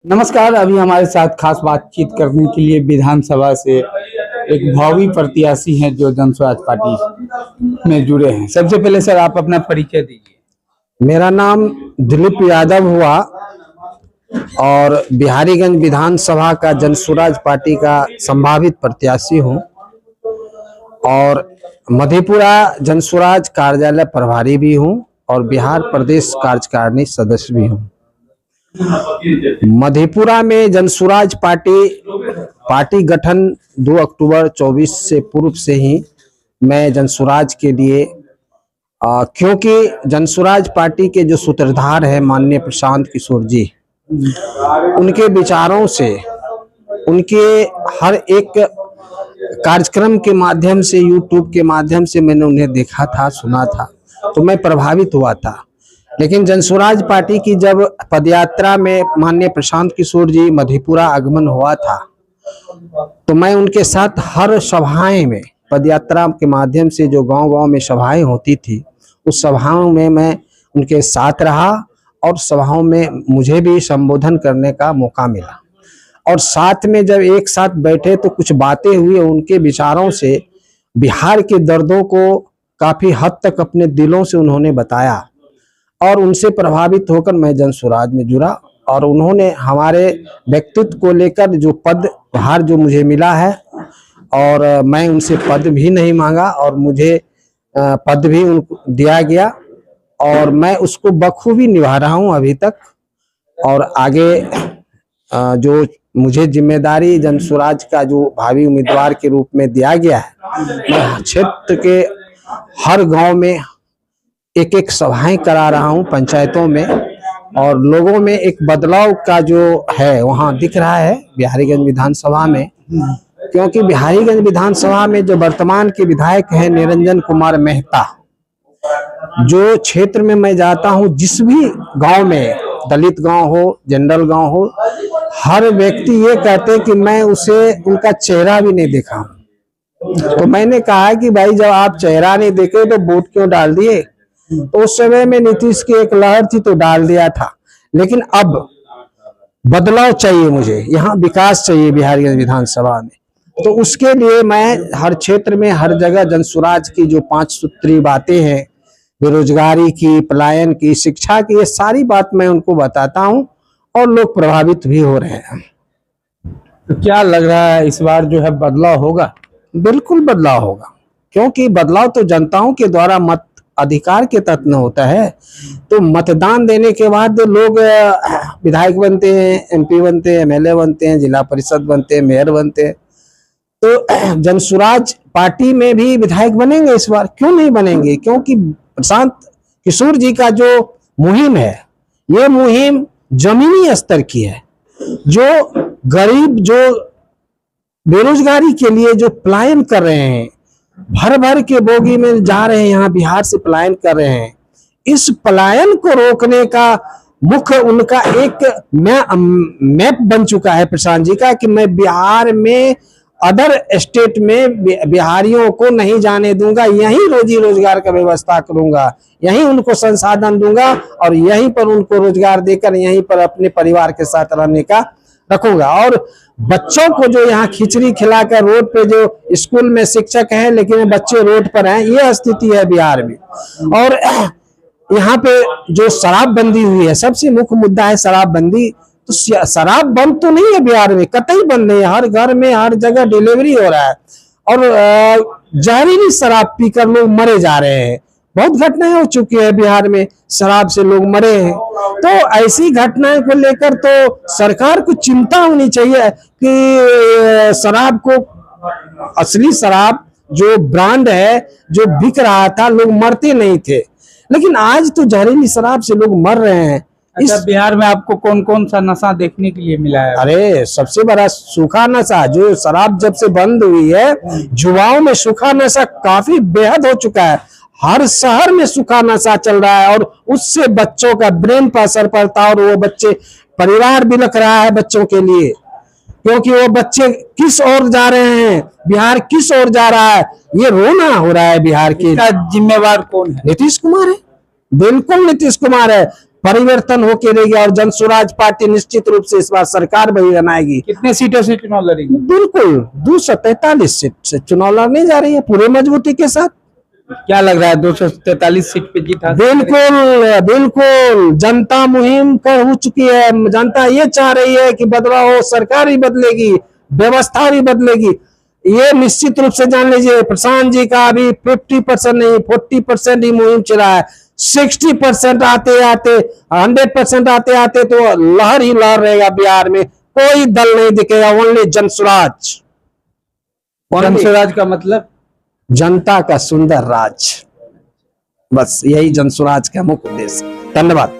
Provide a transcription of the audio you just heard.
नमस्कार। अभी हमारे साथ खास बातचीत करने के लिए विधानसभा से एक भावी प्रत्याशी हैं जो जन स्वराज पार्टी में जुड़े हैं। सबसे पहले सर आप अपना परिचय दीजिए। मेरा नाम दिलीप यादव हुआ और बिहारीगंज विधानसभा का जन स्वराज पार्टी का संभावित प्रत्याशी हूं और मधेपुरा जन स्वराज कार्यालय प्रभारी भी हूं और बिहार प्रदेश कार्यकारिणी सदस्य भी हूं। मधेपुरा में जन स्वराज पार्टी गठन 2 अक्टूबर 24 से पूर्व से ही मैं जन स्वराज के लिए क्योंकि जन स्वराज पार्टी के जो सूत्रधार है माननीय प्रशांत किशोर जी, उनके विचारों से, उनके हर एक कार्यक्रम के माध्यम से, यूट्यूब के माध्यम से मैंने उन्हें देखा था, सुना था, तो मैं प्रभावित हुआ था। लेकिन जन स्वराज पार्टी की जब पदयात्रा में माननीय प्रशांत किशोर जी मधेपुरा आगमन हुआ था, तो मैं उनके साथ हर सभाएं में, पदयात्रा के माध्यम से जो गांव-गांव में सभाएं होती थी, उस सभाओं में मैं उनके साथ रहा और सभाओं में मुझे भी संबोधन करने का मौका मिला। और साथ में जब एक साथ बैठे तो कुछ बातें हुई, उनके विचारों से बिहार के दर्दों को काफी हद तक अपने दिलों से उन्होंने बताया और उनसे प्रभावित होकर मैं जन स्वराज में जुड़ा। और उन्होंने हमारे व्यक्तित्व को लेकर जो पदभार जो मुझे मिला है, और मैं उनसे पद भी नहीं मांगा और मुझे पद भी उनको दिया गया और मैं उसको बखूबी निभा रहा हूं अभी तक। और आगे जो मुझे जिम्मेदारी जन स्वराज का जो भावी उम्मीदवार के रूप में दिया गया है, मैं क्षेत्र के हर गांव में एक सभाएं करा रहा हूं, पंचायतों में, और लोगों में एक बदलाव का जो है वहां दिख रहा है बिहारीगंज विधानसभा में। क्योंकि बिहारीगंज विधानसभा में जो वर्तमान के विधायक हैं निरंजन कुमार मेहता, जो क्षेत्र में मैं जाता हूं, जिस भी गांव में, दलित गांव हो, जनरल गांव हो, हर व्यक्ति ये कहते हैं कि मैं उनका चेहरा भी नहीं देखा हूं। तो मैंने कहा कि भाई जब आप चेहरा नहीं देखे तो वोट क्यों डाल दिए? तो उस समय में नीतीश की एक लहर थी तो डाल दिया था, लेकिन अब बदलाव चाहिए, मुझे यहाँ विकास चाहिए बिहारीगंज विधानसभा में। तो उसके लिए मैं हर क्षेत्र में, हर जगह जन स्वराज की जो 5 सूत्री बातें हैं, बेरोजगारी की, पलायन की, शिक्षा की, ये सारी बात मैं उनको बताता हूं और लोग प्रभावित भी हो रहे हैं। तो क्या लग रहा है इस बार जो है बदलाव होगा? बिल्कुल बदलाव होगा, क्योंकि बदलाव तो जनताओं के द्वारा मत अधिकार के तहत न होता है। तो मतदान देने के बाद लोग विधायक बनते हैं, MP बनते हैं, MLA बनते हैं, जिला परिषद बनते हैं, मेयर बनते हैं। तो जन स्वराज पार्टी में भी विधायक बनेंगे इस बार, क्यों नहीं बनेंगे? क्योंकि प्रशांत किशोर जी का जो मुहिम है, ये मुहिम जमीनी स्तर की है। जो गरीब, जो बेरोजगारी के लिए जो पलायन कर रहे हैं, भर भर के बोगी में जा रहे हैं, यहाँ बिहार से पलायन कर रहे हैं, इस पलायन को रोकने का मुख्य उनका एक मैप बन चुका है प्रशांत जी का, कि मैं बिहार में, अदर स्टेट में बिहारियों को नहीं जाने दूंगा, यहीं रोजी रोजगार का व्यवस्था करूंगा, यहीं उनको संसाधन दूंगा और यहीं पर उनको रोजगार देकर यहीं पर अपने परिवार के साथ रहने का रखूंगा। और बच्चों को जो यहाँ खिचड़ी खिलाकर रोड पे, जो स्कूल में शिक्षक हैं लेकिन बच्चे रोड पर हैं, ये स्थिति है बिहार में। और यहाँ पे जो शराबबंदी हुई है, सबसे मुख्य मुद्दा है शराबबंदी। तो शराब बंद तो नहीं है बिहार में, कतई बंद नहीं है, हर घर में, हर जगह डिलीवरी हो रहा है और जहरीली शराब पीकर लोग मरे जा रहे हैं। बहुत घटनाएं हो चुकी है बिहार में, शराब से लोग मरे हैं। तो ऐसी घटनाएं को लेकर तो सरकार को चिंता होनी चाहिए कि शराब को, असली शराब जो ब्रांड है, जो बिक रहा था, लोग मरते नहीं थे, लेकिन आज तो जहरीली शराब से लोग मर रहे हैं। अच्छा, बिहार में आपको कौन कौन सा नशा देखने के लिए मिला है? अरे सबसे बड़ा सूखा नशा, जो शराब जब से बंद हुई है, युवाओं में सूखा नशा काफी बेहद हो चुका है। हर शहर में सूखा नशा चल रहा है और उससे बच्चों का ब्रेन पर असर पड़ता है और वो बच्चे, परिवार बिलख रहा है बच्चों के लिए, क्योंकि वो बच्चे किस ओर जा रहे हैं, बिहार किस ओर जा रहा है, ये रोना हो रहा है बिहार के। जिम्मेवार कौन है? नीतीश कुमार है, बिल्कुल नीतीश कुमार है। परिवर्तन होके रहेगी और जनसुराज पार्टी निश्चित रूप से इस बार सरकार भी बनाएगी। कितने सीटों से चुनाव लड़ेगी? बिल्कुल 243 सीट से चुनाव लड़ने जा रही है पूरे मजबूती के साथ। क्या लग रहा है 243 सीट पे जीत हासिल करेगी? बिल्कुल बिल्कुल, जनता मुहिम कर हो चुकी है। जनता ये चाह रही है कि बदलाव हो, सरकार भी बदलेगी, व्यवस्था भी बदलेगी। ये निश्चित रूप से जान लीजिए, प्रशांत जी का अभी 50% नहीं 40% ही मुहिम चला है। 60% आते आते 100% आते आते तो लहर ही लहर रहेगा बिहार में। कोई दल नहीं दिखेगा, ओनली जनसुराज। जनसुराज का मतलब? जनता का सुंदर राज, बस यही जनसुराज का मुख्य उद्देश्य। धन्यवाद।